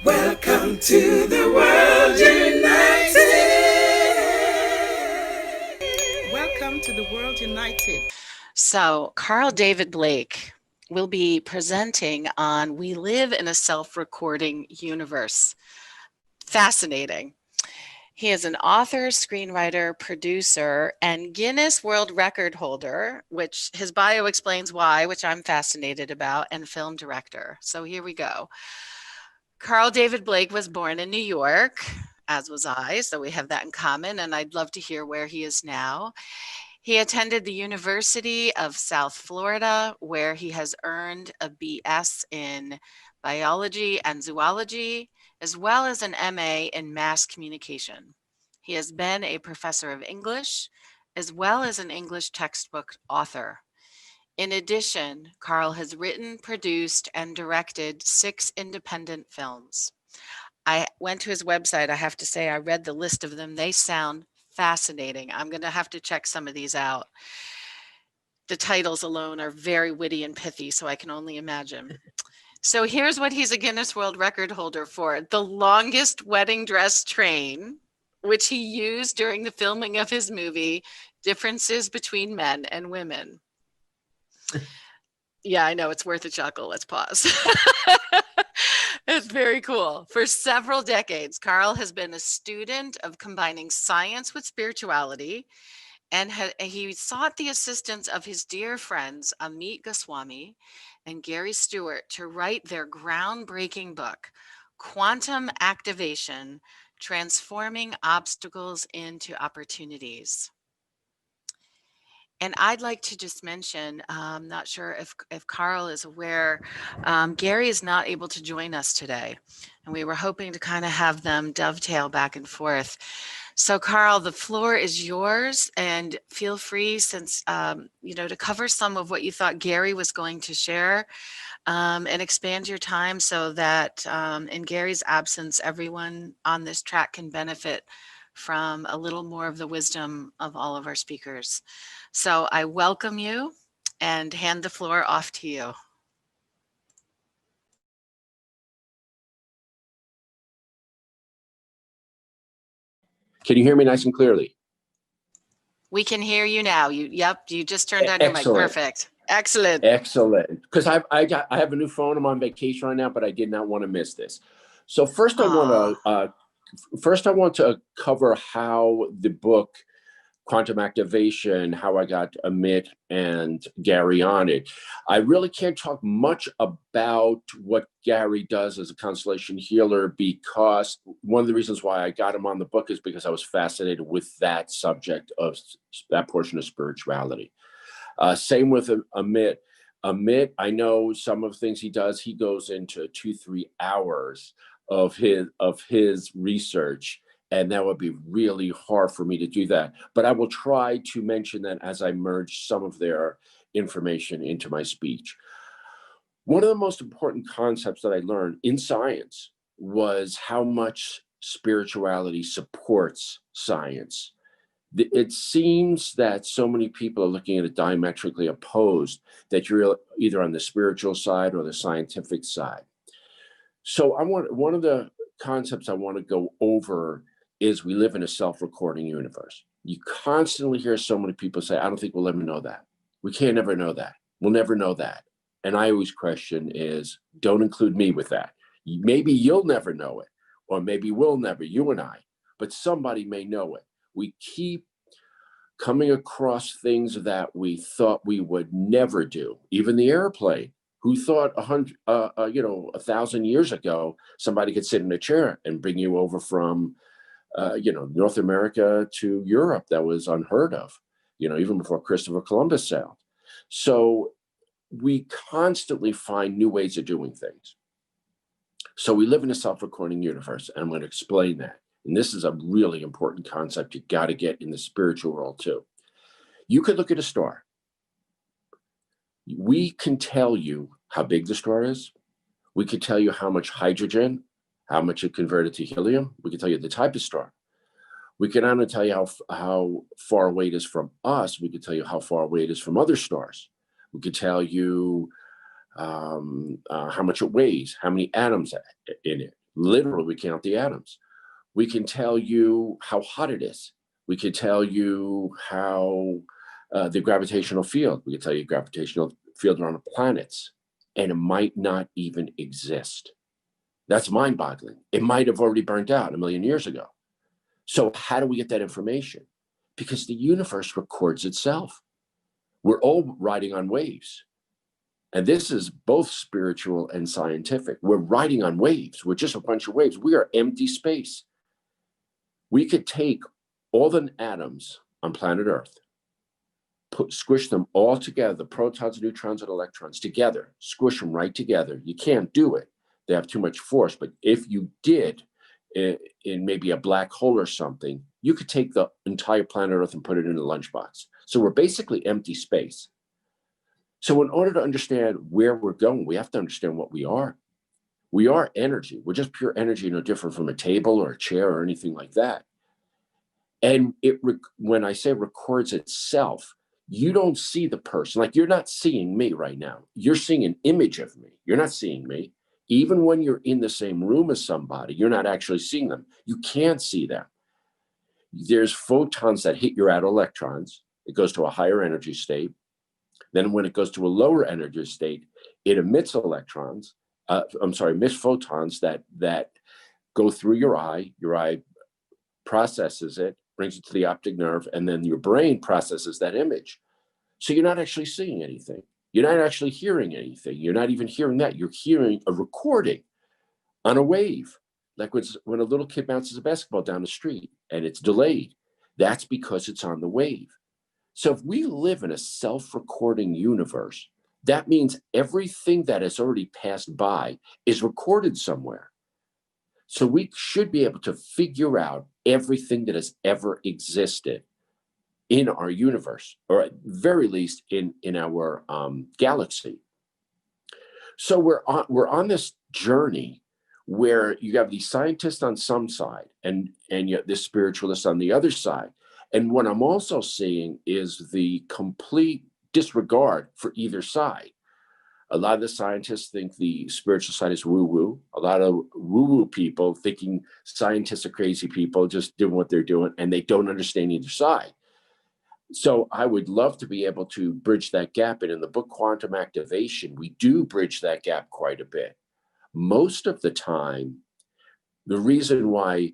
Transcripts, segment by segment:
Welcome to the world united. Welcome to the world united. So, Carl David Blake will be presenting on We Live in a Self-Recording Universe. Fascinating. He is an author, screenwriter, producer, and Guinness World Record holder, which his bio explains why, which I'm fascinated about, and film director. So here we go. Carl David Blake was born in New York, as was I, so we have that in common, and I'd love to hear where he is now. He attended the University of South Florida, where he has earned a BS in biology and zoology, as well as an MA in mass communication. He has been a professor of English, as well as an English textbook author. In addition, Carl has written, produced, and directed 6 independent films. I went to his website. I have to say, I read the list of them. They sound fascinating. I'm going to have to check some of these out. The titles alone are very witty and pithy, so I can only imagine. So here's what he's a Guinness World Record holder for: the longest wedding dress train, which he used during the filming of his movie, Differences Between Men and Women. Yeah, I know, it's worth a chuckle. Let's pause. It's very cool. For several decades, Carl has been a student of combining science with spirituality, and he sought the assistance of his dear friends Amit Goswami and Gary Stewart to write their groundbreaking book, Quantum Activation: Transforming Obstacles into Opportunities. And I'd like to just mention, not sure if Carl is aware, Gary is not able to join us today. And we were hoping to kind of have them dovetail back and forth. So Carl, the floor is yours, and feel free, since, to cover some of what you thought Gary was going to share, and expand your time so that in Gary's absence, everyone on this track can benefit from a little more of the wisdom of all of our speakers. So I welcome you and hand the floor off to you. Can you hear me nice and clearly? We can hear you now. You just turned on your mic. Perfect. Excellent. Excellent. Because I have a new phone. I'm on vacation right now, but I did not want to miss this. So first, I want to cover how the book Quantum Activation, how I got Amit and Gary on it. I really can't talk much about what Gary does as a constellation healer, because one of the reasons why I got him on the book is because I was fascinated with that subject of that portion of spirituality. Same with Amit. Amit, I know some of the things he does. He goes into 2-3 hours of his research, and that would be really hard for me to do that. But I will try to mention that as I merge some of their information into my speech. One of the most important concepts that I learned in science was how much spirituality supports science. It seems that so many people are looking at it diametrically opposed, that you're either on the spiritual side or the scientific side. So one of the concepts I want to go over is we live in a self-recording universe. You constantly hear so many people say, I don't think we'll ever know that. We can't ever know that. We'll never know that. And I always question is, don't include me with that. Maybe you'll never know it, or maybe we'll never, you and I, but somebody may know it. We keep coming across things that we thought we would never do. Even the airplane. Who thought 1,000 years ago somebody could sit in a chair and bring you over from, North America to Europe? That was unheard of. Even before Christopher Columbus sailed. So we constantly find new ways of doing things. So we live in a self-recording universe, and I'm going to explain that. And this is a really important concept you got to get in the spiritual world too. You could look at a star. We can tell you how big the star is. We could tell you how much hydrogen, how much it converted to helium. We can tell you the type of star. We can not only tell you how far away it is from us, we could tell you how far away it is from other stars. We could tell you how much it weighs, how many atoms in it, Literally, we count the atoms. We can tell you how hot it is. We can tell you how the gravitational field. We can tell you gravitational field around planets, and it might not even exist. That's mind-boggling. It might have already burnt out a million years ago. So how do we get that information? Because the universe records itself. We're all riding on waves. And this is both spiritual and scientific. We're riding on waves. We're just a bunch of waves. We are empty space. We could take all the atoms on planet Earth, squish them all together, the protons, neutrons, and electrons together, squish them right together. You can't do it. They have too much force. But if you did in maybe a black hole or something, you could take the entire planet Earth and put it in a lunchbox. So we're basically empty space. So in order to understand where we're going, we have to understand what we are. We are energy. We're just pure energy, no different from a table or a chair or anything like that. And when I say records itself, you don't see the person. Like, you're not seeing me right now. You're seeing an image of me. You're not seeing me. Even when you're in the same room as somebody, you're not actually seeing them. You can't see them. There's photons that hit your outer electrons. It goes to a higher energy state. Then when it goes to a lower energy state, it emits electrons. Emits photons that go through your eye. Your eye processes it, brings it to the optic nerve, and then your brain processes that image. So you're not actually seeing anything. You're not actually hearing anything. You're not even hearing that. You're hearing a recording on a wave. Like when a little kid bounces a basketball down the street and it's delayed. That's because it's on the wave. So if we live in a self-recording universe, that means everything that has already passed by is recorded somewhere. So we should be able to figure out everything that has ever existed in our universe, or at very least in our galaxy. So we're on this journey where you have these scientists on some side and yet this spiritualist on the other side. And what I'm also seeing is the complete disregard for either side. A lot of the scientists think the spiritual side is woo-woo. A lot of woo-woo people thinking scientists are crazy people just doing what they're doing, and they don't understand either side. So I would love to be able to bridge that gap. And in the book Quantum Activation, we do bridge that gap quite a bit. Most of the time, the reason why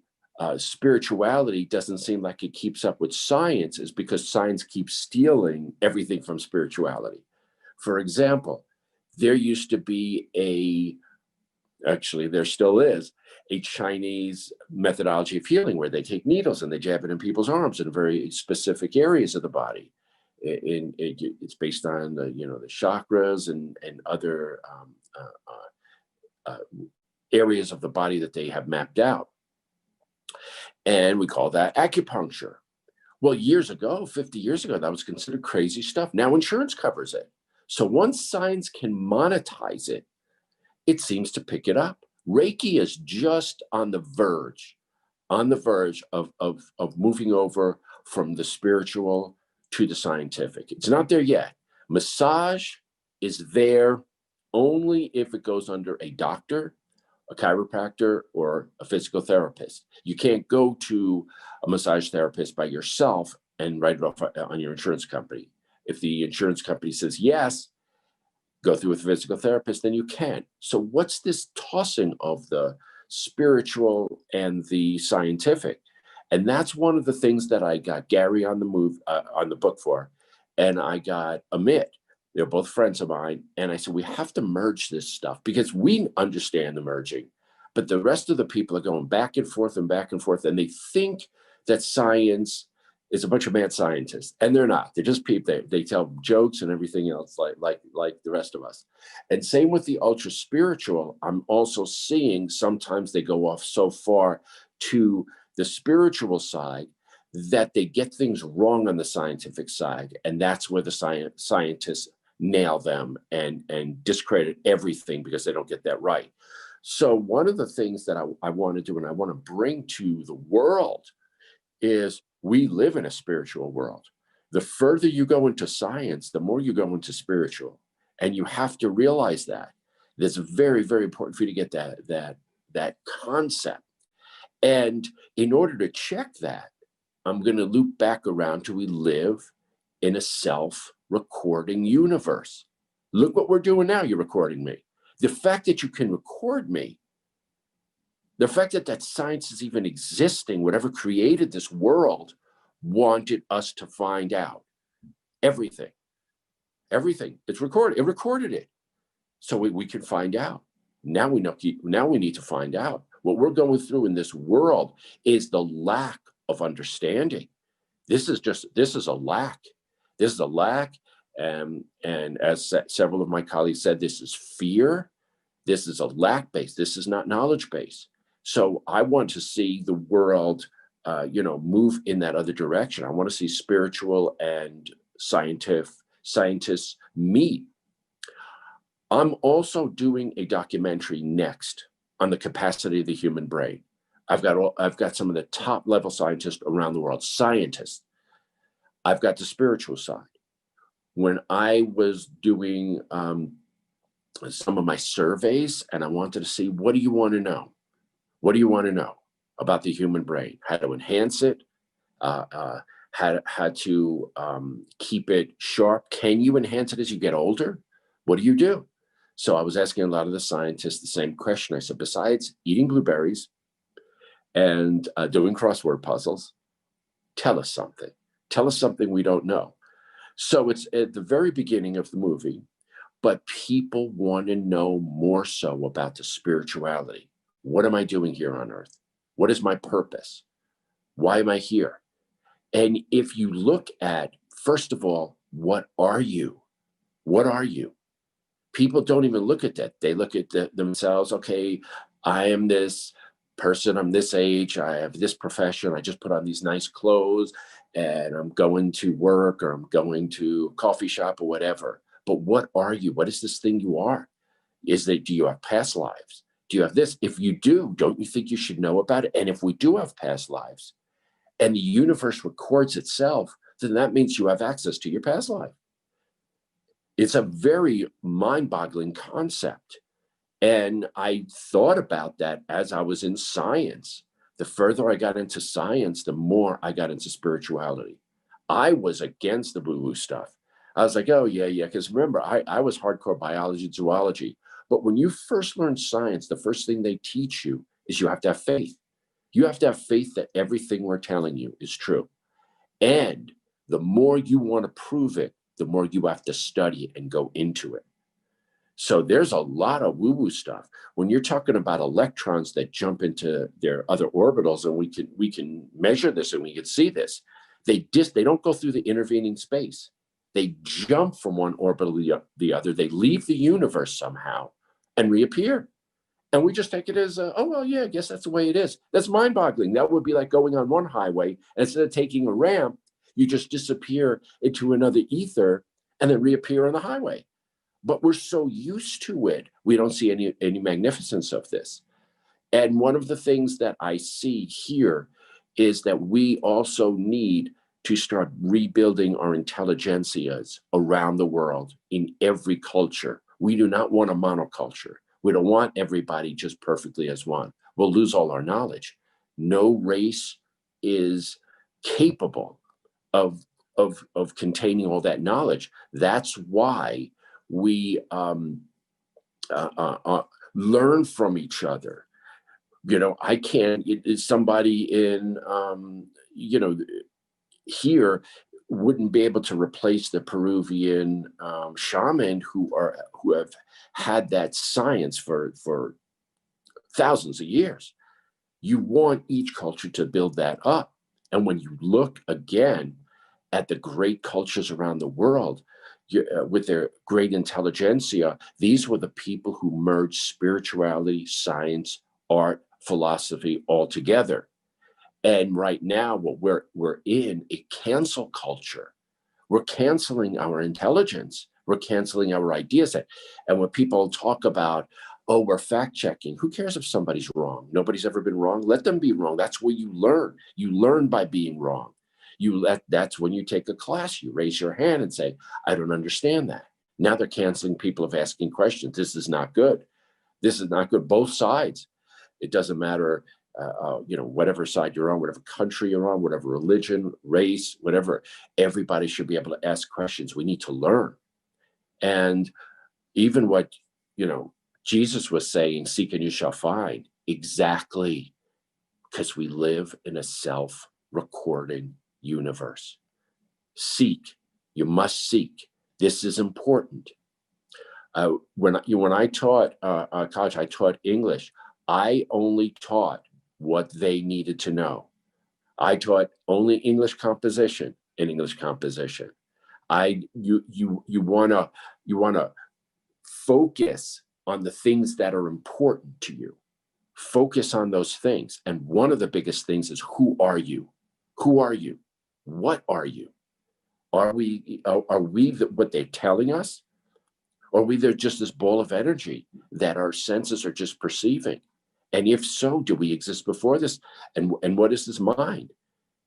spirituality doesn't seem like it keeps up with science is because science keeps stealing everything from spirituality. For example, there used to be actually there still is, a Chinese methodology of healing where they take needles and they jab it in people's arms in very specific areas of the body. It's based on the chakras and other areas of the body that they have mapped out. And we call that acupuncture. Well, years ago, 50 years ago, that was considered crazy stuff. Now insurance covers it. So once science can monetize it, it seems to pick it up. Reiki is just on the verge of moving over from the spiritual to the scientific. It's not there yet. Massage is there only if it goes under a doctor, a chiropractor, or a physical therapist. You can't go to a massage therapist by yourself and write it off on your insurance company. If the insurance company says yes, go through with a physical therapist, then you can. So what's this tossing of the spiritual and the scientific? And that's one of the things that I got Gary on the book for, and I got Amit. They're both friends of mine. And I said, we have to merge this stuff because we understand the merging, but the rest of the people are going back and forth, and they think that science is a bunch of mad scientists, and they're not. They're just people. They tell jokes and everything else like the rest of us. And same with the ultra spiritual. I'm also seeing sometimes they go off so far to the spiritual side that they get things wrong on the scientific side, and that's where the scientists nail them and discredit everything because they don't get that right. So one of the things that I want to do and I want to bring to the world is we live in a spiritual world. The further you go into science, the more you go into spiritual. And you have to realize that. It's very, very important for you to get that that concept. And in order to check that, I'm going to loop back around to we live in a self-recording universe. Look what we're doing now. You're recording me. The fact that you can record me, the fact that science is even existing, whatever created this world, wanted us to find out everything. It's recorded. It recorded it. So we can find out. Now we know. Now we need to find out. What we're going through in this world is the lack of understanding. This is a lack. This is a lack. And as several of my colleagues said, this is fear. This is a lack base. This is not knowledge base. So I want to see the world, move in that other direction. I want to see spiritual and scientists meet. I'm also doing a documentary next on the capacity of the human brain. I've got some of the top level scientists around the world, scientists. I've got the spiritual side. When I was doing some of my surveys and I wanted to see, what do you want to know? What do you want to know about the human brain? How to enhance it? How to keep it sharp? Can you enhance it as you get older? What do you do? So I was asking a lot of the scientists the same question. I said, besides eating blueberries and doing crossword puzzles, tell us something. Tell us something we don't know. So it's at the very beginning of the movie, but people want to know more so about the spirituality. What am I doing here on earth? What is my purpose? Why am I here? And if you look at, first of all, what are you? What are you? People don't even look at that. They look at themselves, okay, I am this person, I'm this age, I have this profession, I just put on these nice clothes and I'm going to work or I'm going to a coffee shop or whatever. But what are you? What is this thing you are? Do you have past lives? Do you have this? If you do, don't you think you should know about it? And if we do have past lives and the universe records itself, then that means you have access to your past life. It's a very mind-boggling concept. And I thought about that as I was in science. The further I got into science, the more I got into spirituality. I was against the woo-woo stuff. I was like, oh, yeah. Because remember, I was hardcore biology and zoology. But when you first learn science, the first thing they teach you is you have to have faith. You have to have faith that everything we're telling you is true. And the more you want to prove it, the more you have to study it and go into it. So there's a lot of woo-woo stuff. When you're talking about electrons that jump into their other orbitals, and we can measure this and we can see this, they don't go through the intervening space. They jump from one orbital to the other. They leave the universe somehow and reappear. And we just take it as, I guess that's the way it is. That's mind-boggling. That would be like going on one highway, and instead of taking a ramp, you just disappear into another ether and then reappear on the highway. But we're so used to it, we don't see any magnificence of this. And one of the things that I see here is that we also need to start rebuilding our intelligentsias around the world in every culture. We do not want a monoculture. We don't want everybody just perfectly as one. We'll lose all our knowledge. No race is capable of containing all that knowledge. That's why we learn from each other. I can't, somebody in, here wouldn't be able to replace the Peruvian shaman who have had that science for thousands of years. You want each culture to build that up. And when you look again at the great cultures around the world, with their great intelligentsia, these were the people who merged spirituality, science, art, philosophy all together. And right now, what we're in a cancel culture. We're canceling our intelligence. We're canceling our ideas. And when people talk about, oh, we're fact checking, who cares if somebody's wrong? Nobody's ever been wrong. Let them be wrong. That's where you learn. You learn by being wrong. That's when you take a class, you raise your hand and say, I don't understand that. Now they're canceling people of asking questions. This is not good. This is not good. Both sides. It doesn't matter, whatever side you're on, whatever country you're on, whatever religion, race, whatever. Everybody should be able to ask questions. We need to learn. And even what, Jesus was saying, seek and you shall find, exactly, because we live in a self-recording universe. Seek. You must seek. This is important. When I taught college, I taught English. I only taught what they needed to know. I taught only English composition and English composition. You wanna focus on the things that are important to you. Focus on those things. And one of the biggest things is, who are you? Who are you? What are you? Are we what they're telling us? Or are we just this ball of energy that our senses are just perceiving? And if so, do we exist before this? And what is this mind?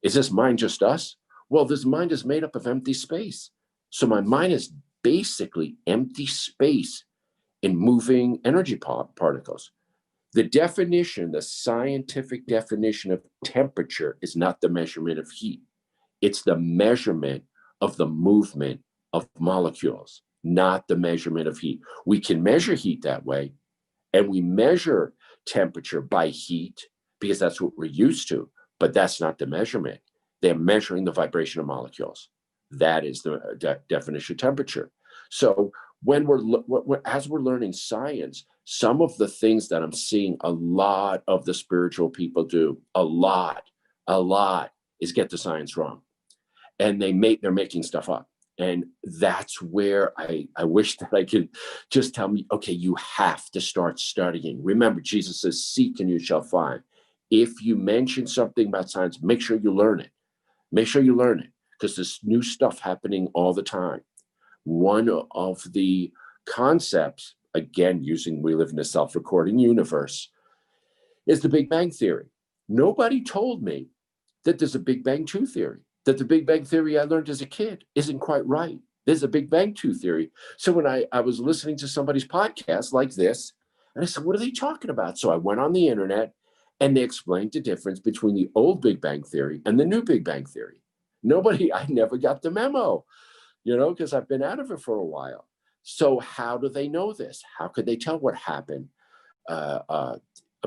Is this mind just us? Well, this mind is made up of empty space. So my mind is basically empty space in moving energy particles. The scientific definition of temperature is not the measurement of heat. It's the measurement of the movement of molecules, not the measurement of heat. We can measure heat that way, and we measure temperature by heat because that's what we're used to, but that's not the measurement. They're measuring the vibration of molecules. That is the definition of temperature. So as we're learning science, some of the things that I'm seeing a lot of the spiritual people do, a lot, is get the science wrong. And they're making stuff up. And that's where I wish that I could just tell me, okay, you have to start studying. Remember, Jesus says, seek and you shall find. If you mention something about science, make sure you learn it. Make sure you learn it, because there's new stuff happening all the time. One of the concepts, again, we live in a self-recording universe, is the Big Bang Theory. Nobody told me that there's a Big Bang 2 theory, that the Big Bang Theory I learned as a kid isn't quite right. There's a Big Bang 2 theory. So when I was listening to somebody's podcast like this, and I said, what are they talking about? So I went on the internet, and they explained the difference between the old Big Bang Theory and the new Big Bang Theory. I never got the memo, because I've been out of it for a while. So how do they know this? How could they tell what happened 1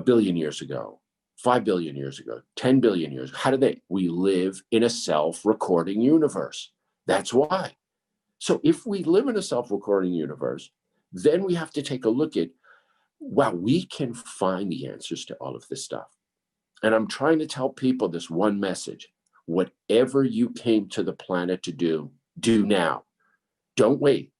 billion years ago, 5 billion years ago, 10 billion years? How do they? We live in a self-recording universe. That's why. So if we live in a self-recording universe, then we have to take a look at, wow, we can find the answers to all of this stuff. And I'm trying to tell people this one message: whatever you came to the planet to do now. Don't wait.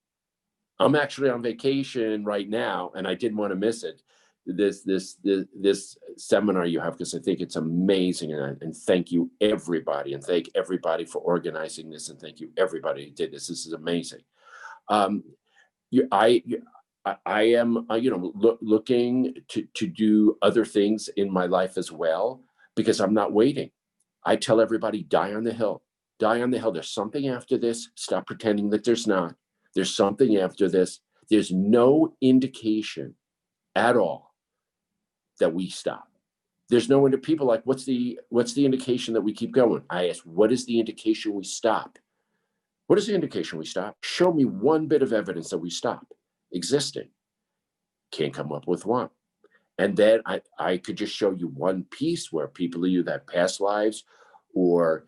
I'm actually on vacation right now, and I didn't want to miss it. This seminar you have, because I think it's amazing, and thank you everybody, and thank everybody for organizing this, and thank you everybody who did this. This is amazing. I am looking to do other things in my life as well, because I'm not waiting. I tell everybody, die on the hill. Die on the hill. There's something after this. Stop pretending that there's not. There's something after this. There's no indication at all that we stop. There's no indication. People like, what's the indication that we keep going? I ask, what is the indication we stop? What is the indication we stop? Show me one bit of evidence that we stop existing. Can't come up with one. And then I could just show you one piece where people either have past lives, or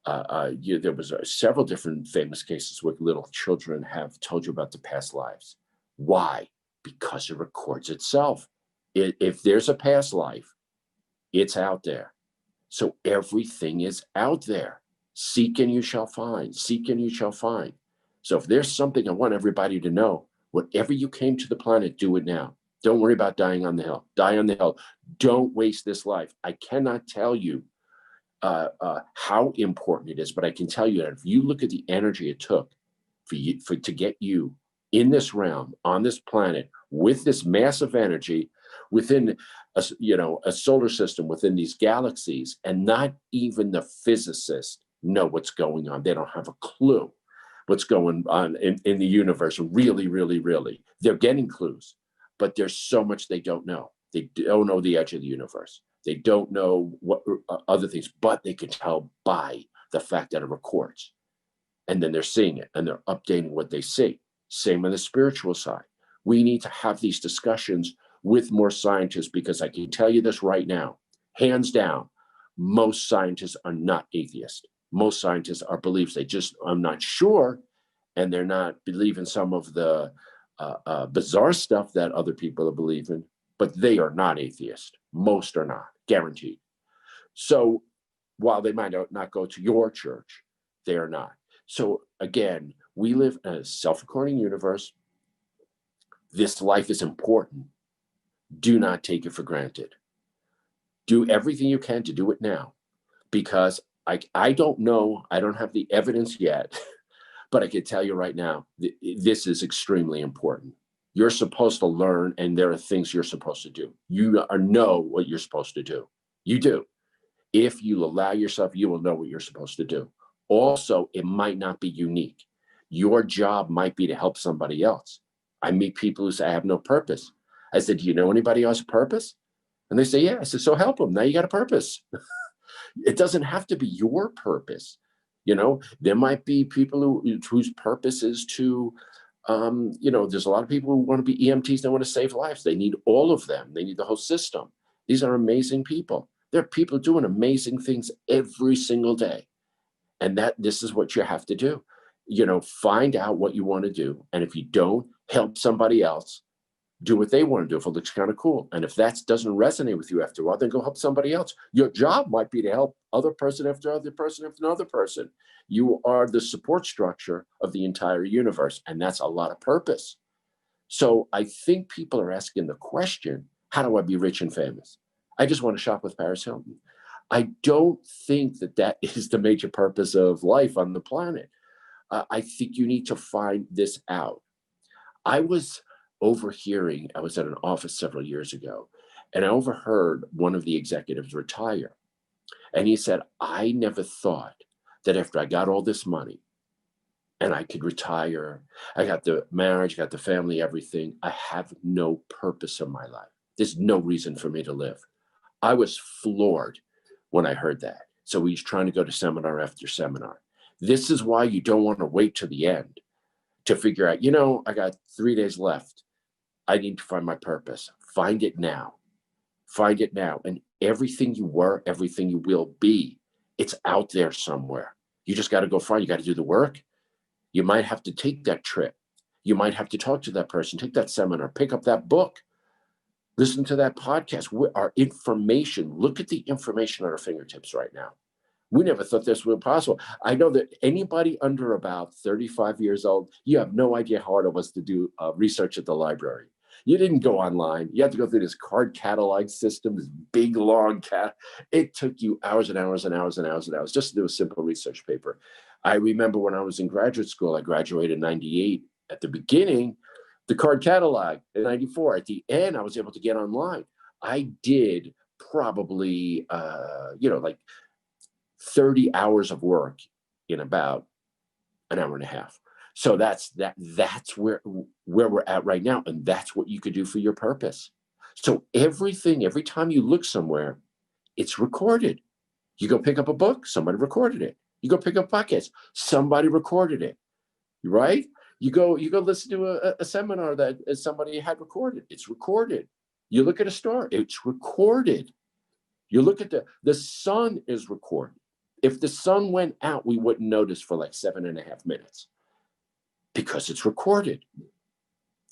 there was several different famous cases where little children have told you about the past lives. Why? Because it records itself. If there's a past life, it's out there. So everything is out there. Seek and you shall find. Seek and you shall find. So if there's something I want everybody to know, whatever you came to the planet, do it now. Don't worry about dying on the hill. Die on the hill. Don't waste this life. I cannot tell you how important it is, but I can tell you that if you look at the energy it took to get you in this realm, on this planet, with this massive energy, within a solar system, within these galaxies, and not even the physicists know what's going on. They don't have a clue what's going on in the universe. Really, really, really. They're getting clues, but there's so much they don't know. They don't know the edge of the universe. They don't know what other things, but they can tell by the fact that it records. And then they're seeing it and they're updating what they see. Same on the spiritual side. We need to have these discussions with more scientists, because I can tell you this right now, hands down, most scientists are not atheists. Most scientists are believers. They just are not sure, and they're not believing some of the bizarre stuff that other people are believing, but they are not atheists. Most are not, guaranteed. So while they might not go to your church, they are not. So again, we live in a self-recording universe. This life is important. Do not take it for granted. Do everything you can to do it now, because I don't know, I don't have the evidence yet, but I can tell you right now, this is extremely important. You're supposed to learn, and there are things you're supposed to do. You know what you're supposed to do. You do. If you allow yourself, you will know what you're supposed to do. Also, it might not be unique. Your job might be to help somebody else. I meet people who say, I have no purpose. I said, do you know anybody who has a purpose? And they say, yeah. I said, so help them. Now you got a purpose. It doesn't have to be your purpose. You know, there might be people whose purpose is to, there's a lot of people who want to be EMTs. They want to save lives. They need all of them. They need the whole system. These are amazing people. There are people doing amazing things every single day. And this is what you have to do. Find out what you want to do. And if you don't, help somebody else do what they want to do if it looks kind of cool. And if that doesn't resonate with you after a while, then go help somebody else. Your job might be to help other person after other person after another person. You are the support structure of the entire universe. And that's a lot of purpose. So I think people are asking the question, how do I be rich and famous? I just want to shop with Paris Hilton. I don't think that is the major purpose of life on the planet. I think you need to find this out. I was at an office several years ago, and I overheard one of the executives retire. And he said, I never thought that after I got all this money and I could retire, I got the marriage, got the family, everything, I have no purpose in my life. There's no reason for me to live. I was floored when I heard that. So he's trying to go to seminar after seminar. This is why you don't want to wait to the end to figure out, I got 3 days left. I need to find my purpose. Find it now. Find it now. And everything you were, everything you will be, it's out there somewhere. You just got to go find, you got to do the work. You might have to take that trip. You might have to talk to that person, take that seminar, pick up that book, listen to that podcast. Our information, look at the information at our fingertips right now. We never thought this was possible. I know that anybody under about 35 years old, you have no idea how hard it was to do research at the library. You didn't go online. You had to go through this card catalog system, this big, long cat. It took you hours and hours and hours and hours and hours just to do a simple research paper. I remember when I was in graduate school, I graduated in 98. At the beginning, the card catalog in 94. At the end, I was able to get online. I did probably, like 30 hours of work in about an hour and a half. So that's where we're at right now. And that's what you could do for your purpose. So every time you look somewhere, it's recorded. You go pick up a book, somebody recorded it. You go pick up podcasts, somebody recorded it, right? You go listen to a seminar that somebody had recorded. It's recorded. You look at a store, it's recorded. You look at the sun is recorded. If the sun went out, we wouldn't notice for like 7.5 minutes because it's recorded.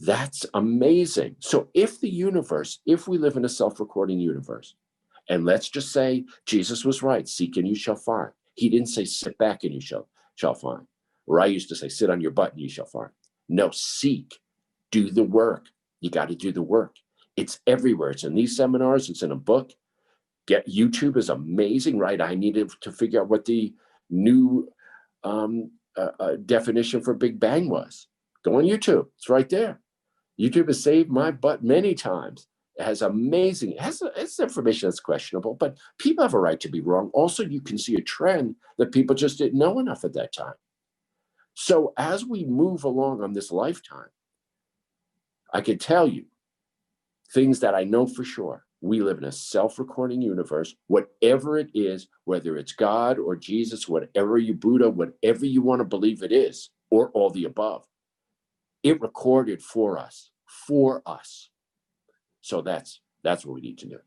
That's amazing. So if we live in a self-recording universe, and let's just say Jesus was right, seek and you shall find. He didn't say sit back and you shall find. Or I used to say sit on your butt and you shall find. No, seek, do the work. You got to do the work. It's everywhere. It's in these seminars. It's in a book. YouTube is amazing, right? I needed to figure out what the new definition for Big Bang was. Go on YouTube. It's right there. YouTube has saved my butt many times. It has it's information that's questionable, but people have a right to be wrong. Also, you can see a trend that people just didn't know enough at that time. So as we move along on this lifetime, I can tell you, things that I know for sure. We live in a self-recording universe, whatever it is, whether it's God or Jesus, whatever you Buddha, whatever you want to believe it is, or all the above. It recorded for us. So that's what we need to do.